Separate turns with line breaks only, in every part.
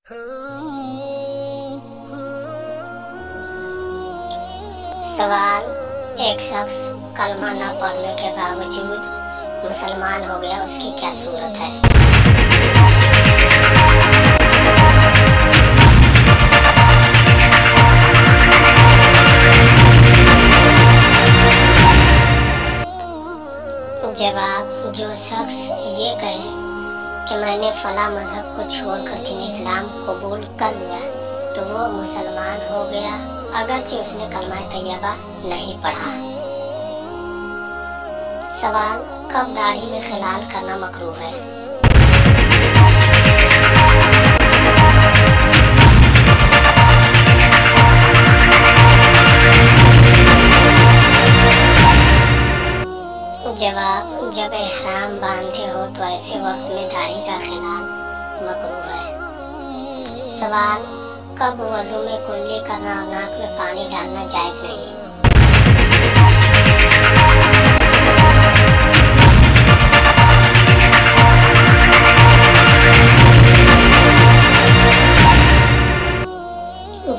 सवाल: एक शख्स कलमा न पढ़ने के बावजूद मुसलमान हो गया, उसकी क्या सूरत है? जवाब: जो शख्स ये कहे कि मैंने फला मजहब को छोड़कर दीन इस्लाम कबूल कर लिया तो वो मुसलमान हो गया, अगरचे उसने कलमा तैयबा नहीं पढ़ा। सवाल: कब दाढ़ी में खिलाल करना मकरूह है? जवाब: जब इहराम बांधे हो तो ऐसे वक्त में दाढ़ी का खिलाल मकरूह है। सवाल: कब वजू में कुल्ली करना और नाक में पानी डालना जायज नहीं?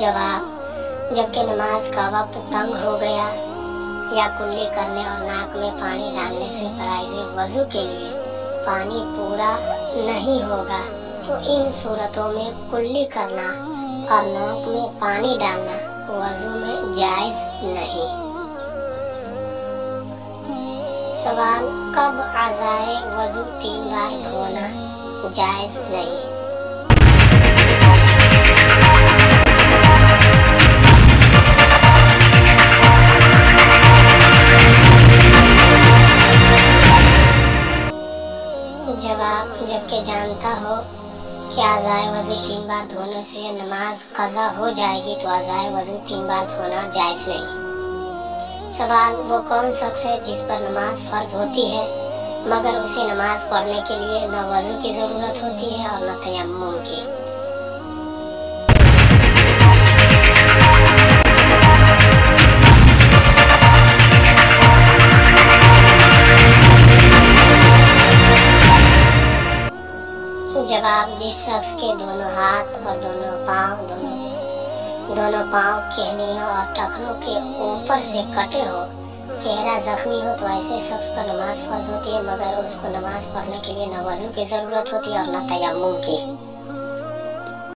जवाब: जबकि नमाज का वक्त तंग हो गया या कुल्ली करने और नाक में पानी डालने से फराइज़ वजू के लिए पानी पूरा नहीं होगा तो इन सूरतों में कुल्ली करना और नाक में पानी डालना वजू में जायज नहीं। सवाल: कब आज़ाए वजू 3 बार धोना जायज नहीं? जवाब: जबकि जानता हो कि आज़ाए वज़ू 3 बार धोने से नमाज क़ज़ा हो जाएगी तो आज़ाए वज़ू 3 बार धोना जायज़ नहीं। सवाल: वो कौन शख्स है जिस पर नमाज फ़र्ज होती है मगर उसे नमाज पढ़ने के लिए न वज़ू की ज़रूरत होती है और न तयम्मुम की? जवाब: जिस शख्स के दोनों हाथ और दोनों पाँव कहनियों और टखनों के ऊपर से कटे हो, चेहरा जख्मी हो तो ऐसे शख्स पर नमाज फर्ज होती है मगर उसको नमाज पढ़ने के लिए न वजू की जरूरत होती है और न तयम्मुम की।